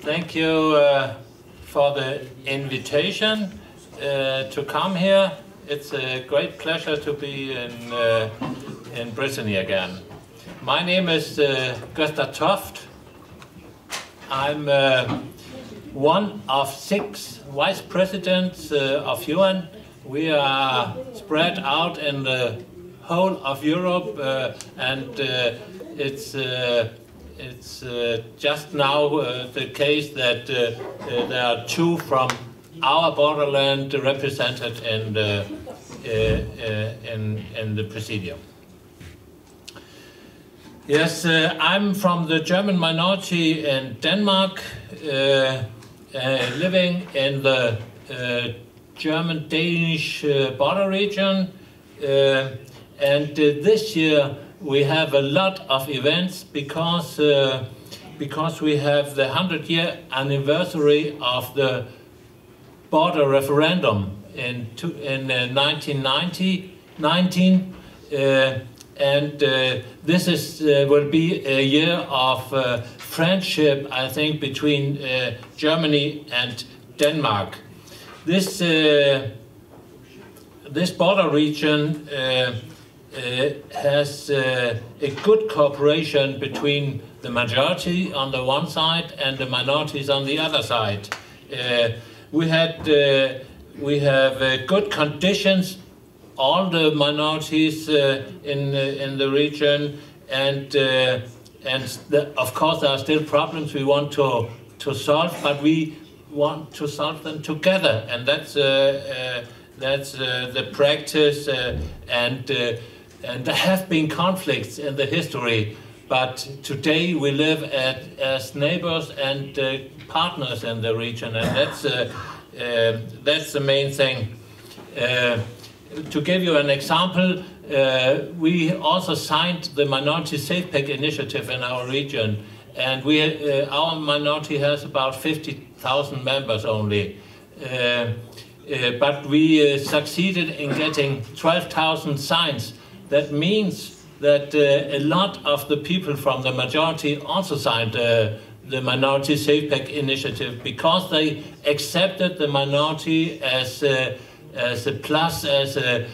Thank you for the invitation to come here. It's a great pleasure to be in Brittany again. My name is Gösta TOFT. I'm one of 6 vice presidents of FUEN. We are spread out in the whole of Europe, and it's just now the case that there are 2 from our borderland represented in the Presidium. Yes, I'm from the German minority in Denmark, living in the German-Danish border region, and this year we have a lot of events because we have the 100-year anniversary of the border referendum in 1919, and this will be a year of friendship, I think, between Germany and Denmark. This border region has a good cooperation between the majority on the one side and the minorities on the other side. We have good conditions, all the minorities in the region, and of course there are still problems we want to solve, but we want to solve them together, and that's the practice, and there have been conflicts in the history, but today we live as neighbors and partners in the region, and that's the main thing. To give you an example, we also signed the Minority Safepack initiative in our region, and our minority has about 50,000 members only. But we succeeded in getting 12,000 signs. That means that a lot of the people from the majority also signed the Minority Safepack initiative because they accepted the minority as a plus, as a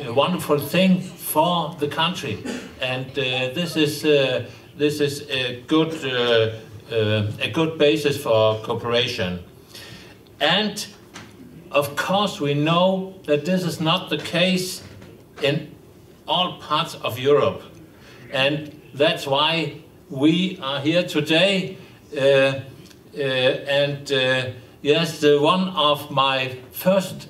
wonderful thing for the country, and this is a good basis for cooperation. And of course, we know that this is not the case in all parts of Europe, and that's why we are here today. Yes, one of my first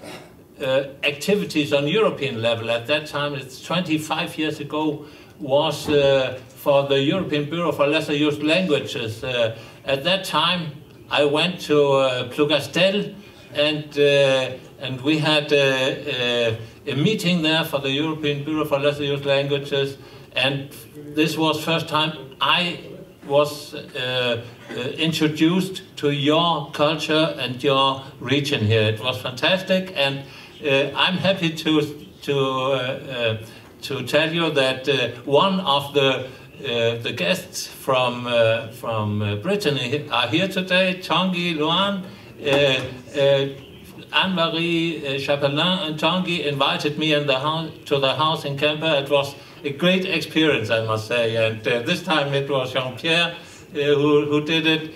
activities on European level at that time, it's 25 years ago, was for the European Bureau for Lesser Used Languages. At that time, I went to Plougastel, and we had a meeting there for the European Bureau for Lesser Used Languages, and this was first time I was introduced to your culture and your region here. It was fantastic, and I'm happy to tell you that one of the guests from Brittany are here today. Tanguy Luan, Anne-Marie Chapelain and Tanguy invited me to the house in Kemper. It was a great experience, I must say, and this time it was Jean-Pierre who did it.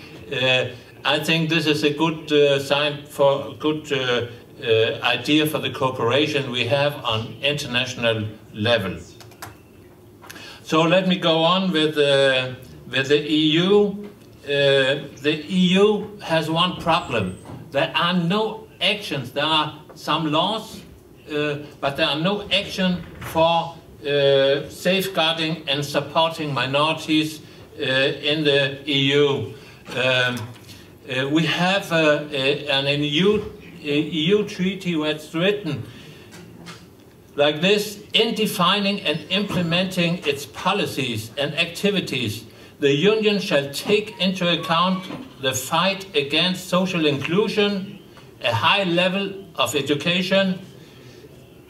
I think this is a good sign for a good idea for the cooperation we have on international level. So let me go on with the EU. The EU has one problem. There are no actions. There are some laws, but there are no action for safeguarding and supporting minorities in the EU. We have an EU treaty where it's written like this: in defining and implementing its policies and activities, the Union shall take into account the fight against social inclusion, a high level of education,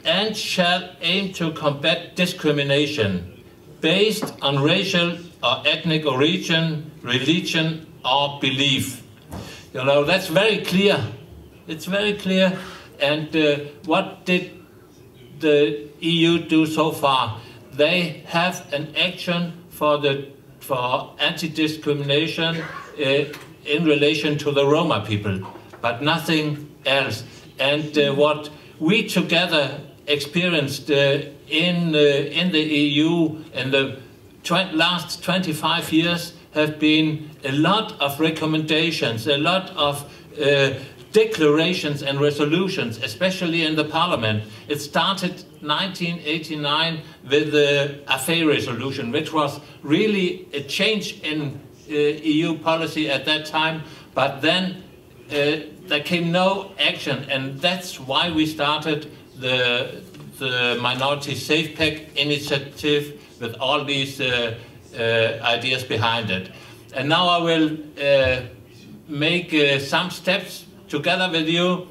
and shall aim to combat discrimination based on racial or ethnic origin, religion, or belief. You know, that's very clear. It's very clear. And what did the EU do so far? They have an action for anti-discrimination in relation to the Roma people, but nothing else. And what we together experienced in the EU in the last 25 years have been a lot of recommendations, a lot of declarations and resolutions, especially in the Parliament. It started 1989 with the Affair resolution, which was really a change in EU policy at that time, but then there came no action, and that's why we started the Minority Safepack initiative with all these ideas behind it. And now I will make some steps together with you.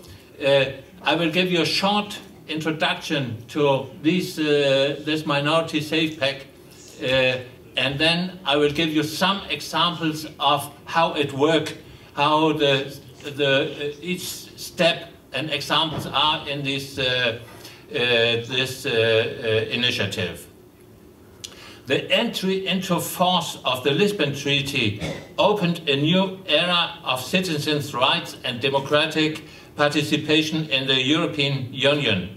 I will give you a short introduction to this Minority Safepack, and then I will give you some examples of how it works, how each step and examples are in this initiative. The entry into force of the Lisbon Treaty opened a new era of citizens' rights and democratic participation in the European Union.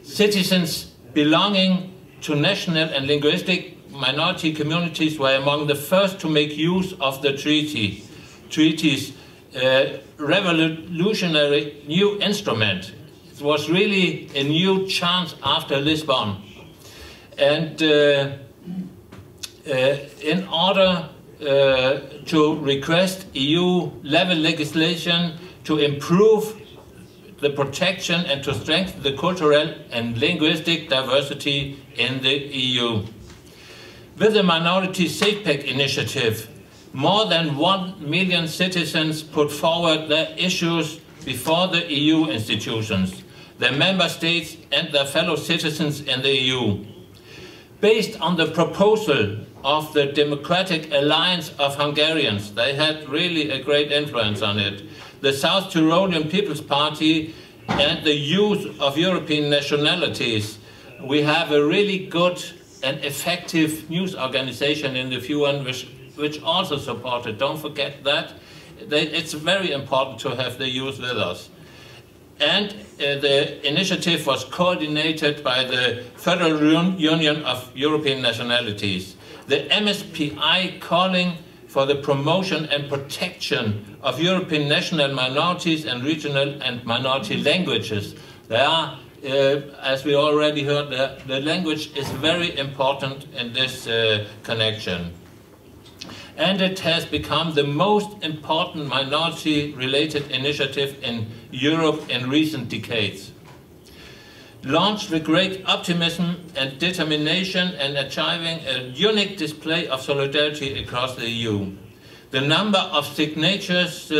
Citizens belonging to national and linguistic minority communities were among the first to make use of the treaty's revolutionary new instrument. It was really a new chance after Lisbon. And in order to request EU-level legislation to improve the protection and to strengthen the cultural and linguistic diversity in the EU. With the Minority Safepack initiative, more than 1 million citizens put forward their issues before the EU institutions, their member states and their fellow citizens in the EU. Based on the proposal of the Democratic Alliance of Hungarians, they had really a great influence on it, the South Tyrolean People's Party and the Youth of European Nationalities. We have a really good and effective news organization in the FUEN which also supported. Don't forget that. It's very important to have the youth with us. And the initiative was coordinated by the Federal Union of European Nationalities. The MSPI calling for the promotion and protection of European national minorities and regional and minority languages. They are, as we already heard, the language is very important in this connection. And it has become the most important minority-related initiative in Europe in recent decades. Launched with great optimism and determination and achieving a unique display of solidarity across the EU. The number of signatures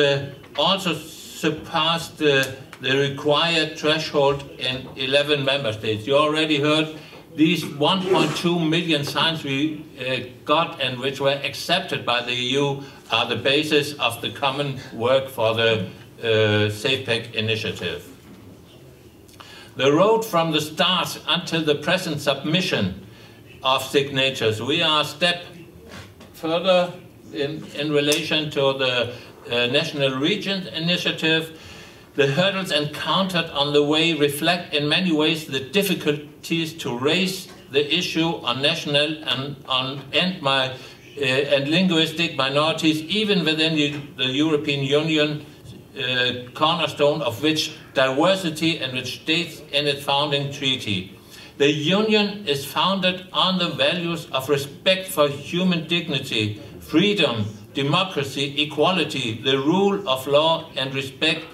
also surpassed the required threshold in 11 member states. You already heard these 1.2 million signs we got and which were accepted by the EU are the basis of the common work for the Safepack initiative. The road from the start until the present submission of signatures, we are a step further in relation to the National Regions Initiative. The hurdles encountered on the way reflect in many ways the difficulties to raise the issue on national and linguistic minorities, even within the European Union, cornerstone of which diversity and which states in its founding treaty. The Union is founded on the values of respect for human dignity, freedom, democracy, equality, the rule of law and respect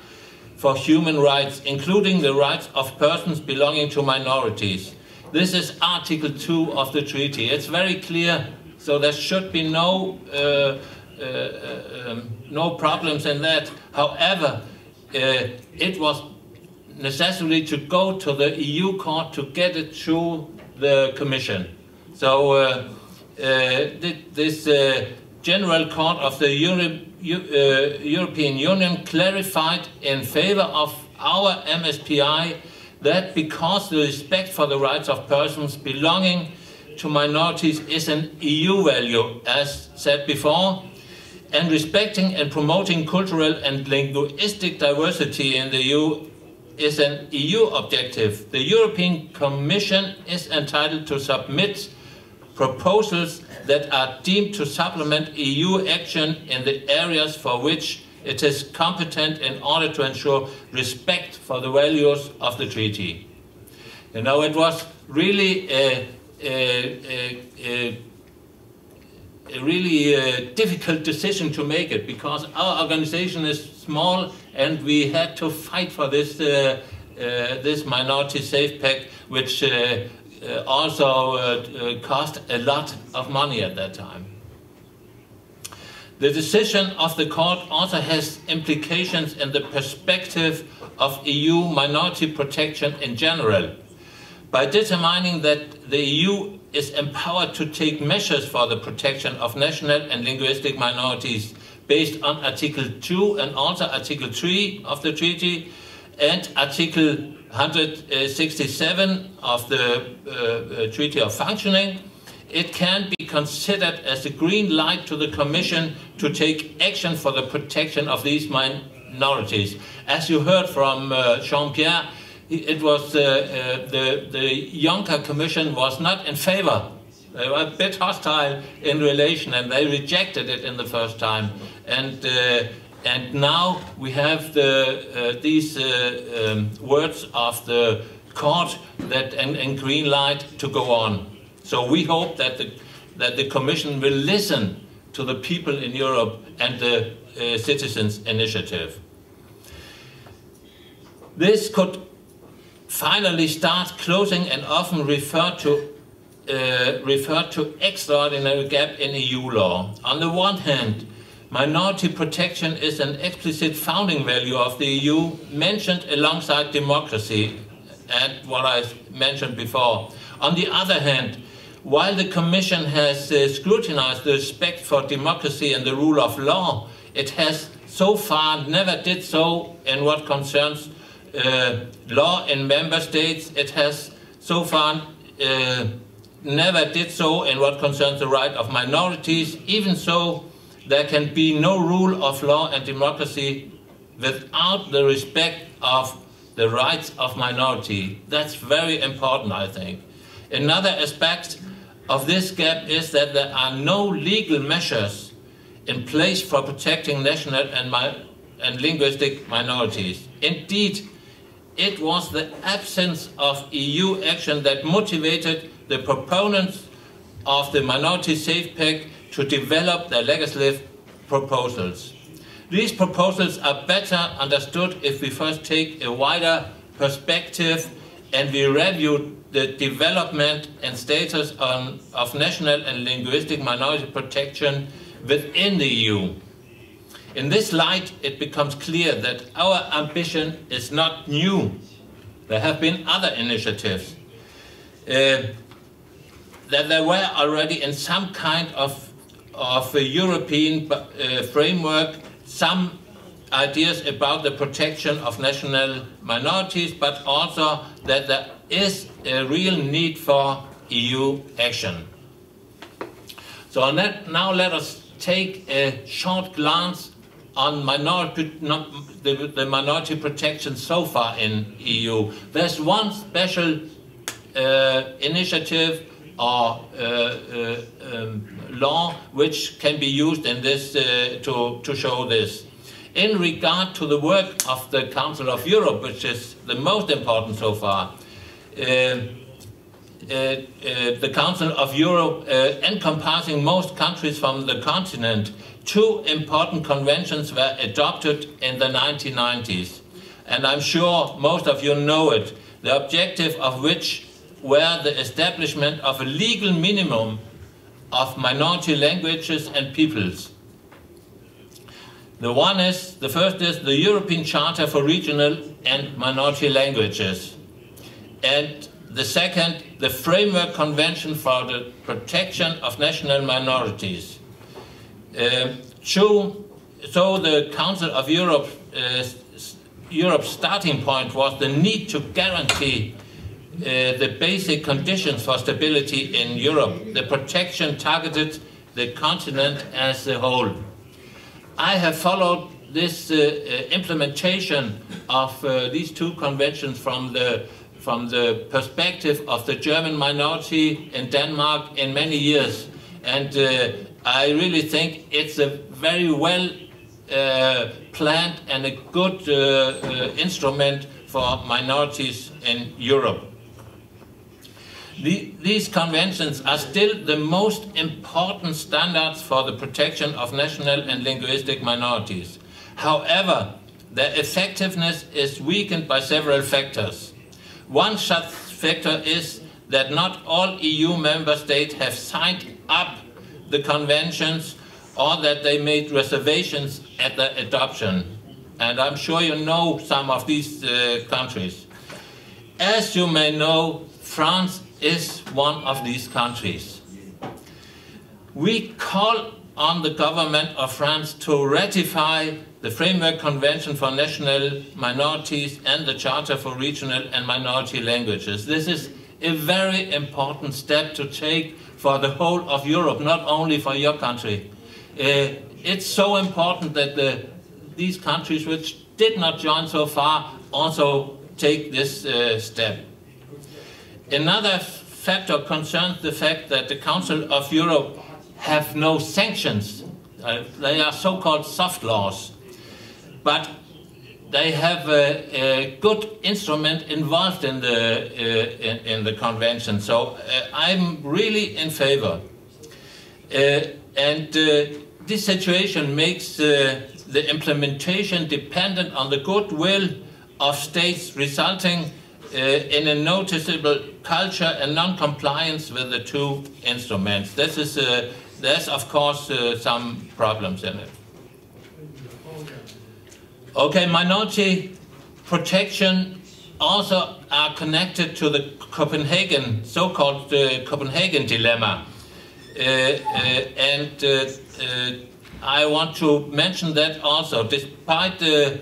for human rights, including the rights of persons belonging to minorities. This is Article 2 of the treaty. It's very clear, so there should be no problems in that. However, it was necessary to go to the EU court to get it through the Commission. So this General Court of the European Union clarified in favor of our MSPI that because the respect for the rights of persons belonging to minorities is an EU value, as said before, and respecting and promoting cultural and linguistic diversity in the EU is an EU objective. The European Commission is entitled to submit proposals that are deemed to supplement EU action in the areas for which it is competent in order to ensure respect for the values of the treaty. You know, it was really a really difficult decision to make it, because our organization is small and we had to fight for this this Minority Safepack, which also cost a lot of money at that time. The decision of the court also has implications in the perspective of EU minority protection in general. By determining that the EU is empowered to take measures for the protection of national and linguistic minorities based on Article 2 and also Article 3 of the treaty and Article 167 of the Treaty of Functioning, it can be considered as a green light to the Commission to take action for the protection of these minorities. As you heard from Jean-Pierre, it was the Juncker Commission was not in favor. They were a bit hostile in relation, and they rejected it in the first time. And now we have these words of the court that and green light to go on. So we hope that the Commission will listen to the people in Europe and the citizens' initiative. This could finally start closing and often refer to extraordinary gap in EU law. On the one hand, minority protection is an explicit founding value of the EU, mentioned alongside democracy and what I mentioned before. On the other hand, while the Commission has scrutinized the respect for democracy and the rule of law, it has so far never did so in what concerns law in member states. It has so far never did so in what concerns the right of minorities. Even so, there can be no rule of law and democracy without the respect of the rights of minority. That's very important, I think. Another aspect of this gap is that there are no legal measures in place for protecting national and linguistic minorities. Indeed, it was the absence of EU action that motivated the proponents of the Minority Safepack to develop their legislative proposals. These proposals are better understood if we first take a wider perspective and we review the development and status of national and linguistic minority protection within the EU. In this light, it becomes clear that our ambition is not new. There have been other initiatives. That there were already in some kind of a European framework some ideas about the protection of national minorities, but also that there is a real need for EU action. So now let us take a short glance on the minority protection so far in EU. There's one special initiative or law which can be used in this to show this. In regard to the work of the Council of Europe, which is the most important so far, the Council of Europe encompassing most countries from the continent, 2 important conventions were adopted in the 1990s. And I'm sure most of you know it, the objective of which were the establishment of a legal minimum of minority languages and peoples. The first is the European Charter for Regional and Minority Languages. And the second, the Framework Convention for the Protection of National Minorities. So the Council of Europe, Europe's starting point was the need to guarantee the basic conditions for stability in Europe. The protection targeted the continent as a whole. I have followed this implementation of these two conventions from the perspective of the German minority in Denmark in many years, and I really think it's a very well planned and a good instrument for minorities in Europe. These conventions are still the most important standards for the protection of national and linguistic minorities. However, their effectiveness is weakened by several factors. One such factor is that not all EU member states have signed up the conventions, or that they made reservations at the adoption. And I'm sure you know some of these countries. As you may know, France is one of these countries. We call on the government of France to ratify the Framework Convention for National Minorities and the Charter for Regional and Minority Languages. This is a very important step to take for the whole of Europe, not only for your country. It's so important that these countries which did not join so far also take this step. Another factor concerns the fact that the Council of Europe have no sanctions. They are so-called soft laws, but they have a good instrument involved in the convention. So I'm really in favor. This situation makes the implementation dependent on the goodwill of states, resulting in a noticeable culture and non-compliance with the two instruments. There's of course some problems in it. Okay, minority protection also are connected to the Copenhagen, so-called Copenhagen dilemma. I want to mention that also, despite the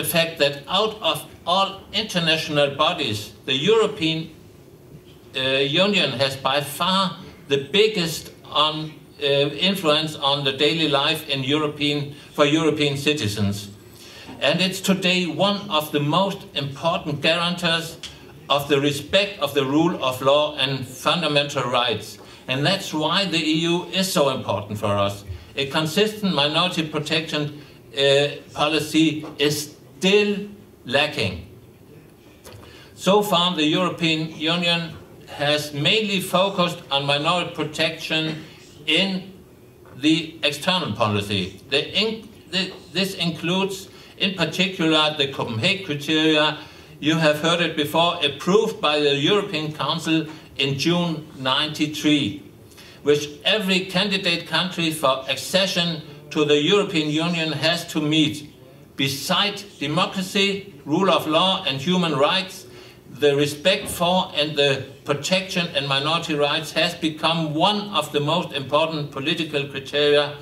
fact that out of all international bodies, the European Union has by far the biggest influence on the daily life in for European citizens. And it's today one of the most important guarantors of the respect of the rule of law and fundamental rights. And that's why the EU is so important for us. A consistent minority protection policy is still lacking. So far, the European Union has mainly focused on minority protection in the external policy. This includes, in particular, the Copenhagen criteria. You have heard it before, approved by the European Council in June '93, which every candidate country for accession to the European Union has to meet. Besides democracy, rule of law and human rights, the respect for and the protection and minority rights has become one of the most important political criteria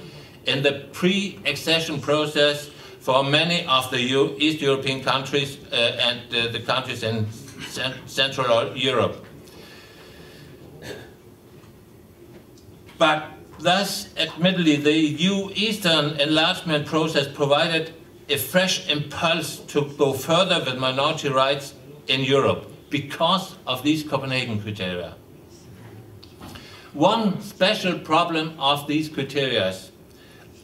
in the pre-accession process for many of the East European countries and the countries in Central Europe. But thus, admittedly, the EU Eastern enlargement process provided a fresh impulse to go further with minority rights in Europe because of these Copenhagen criteria. One special problem of these criteria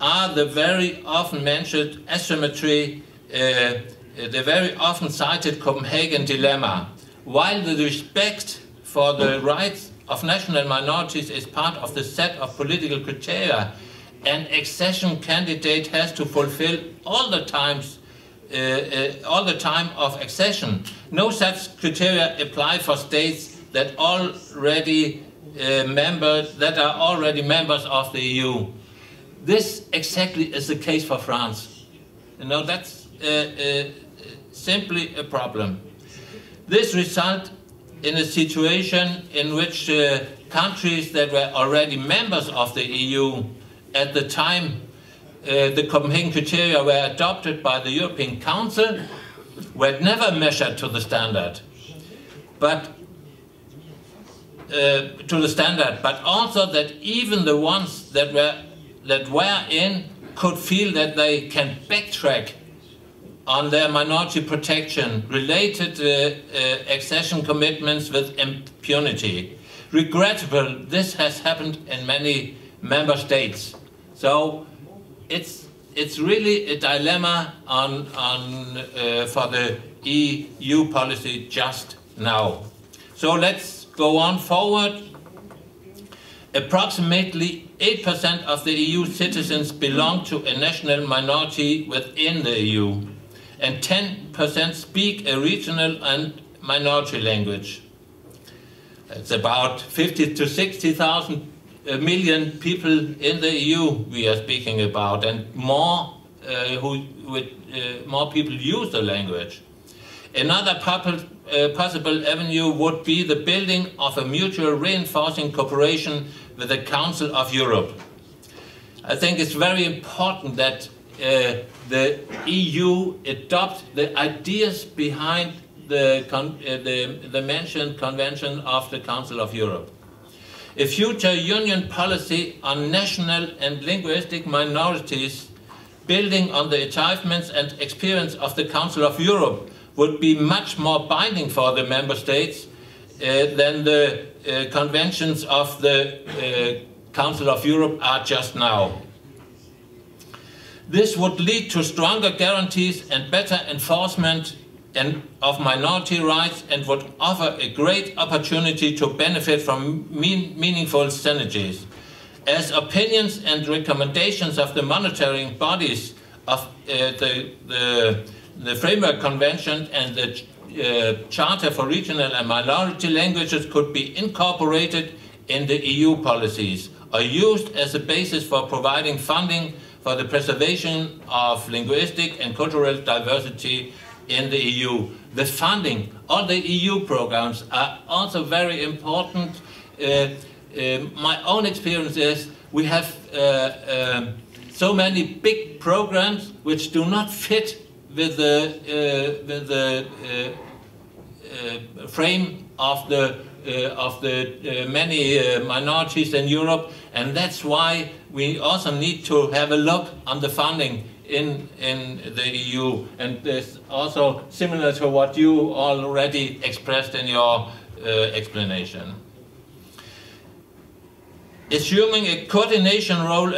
are the very often mentioned asymmetry, the very often cited Copenhagen dilemma. While the respect for the rights of national minorities is part of the set of political criteria, an accession candidate has to fulfill all the time of accession. No such criteria apply for states that are already members of the EU. This exactly is the case for France. You know, that's simply a problem. This results in a situation in which countries that were already members of the EU at the time the Copenhagen criteria were adopted by the European Council were never measured to the standard, but also that even the ones that were in could feel that they can backtrack on their minority protection related accession commitments with impunity. Regrettable, this has happened in many member states. So it's really a dilemma for the EU policy just now. So let's go on forward. Approximately 8% of the EU citizens belong to a national minority within the EU, and 10% speak a regional and minority language. It's about 50 to 60,000 million people in the EU we are speaking about, and more more people use the language. Another possible avenue would be the building of a mutual reinforcing cooperation with the Council of Europe. I think it's very important that the EU adopt the ideas behind the mentioned Convention of the Council of Europe. A future union policy on national and linguistic minorities building on the achievements and experience of the Council of Europe would be much more binding for the member states than the conventions of the Council of Europe are just now. This would lead to stronger guarantees and better enforcement of minority rights, and would offer a great opportunity to benefit from meaningful synergies. As opinions and recommendations of the monitoring bodies of the Framework Convention and the Charter for Regional and Minority Languages could be incorporated in the EU policies, or used as a basis for providing funding for the preservation of linguistic and cultural diversity in the EU. The funding of the EU programs are also very important. My own experience is we have so many big programs which do not fit with the frame of the many minorities in Europe, and that's why we also need to have a look on the funding in the EU, and this also similar to what you already expressed in your explanation. Assuming a coordination role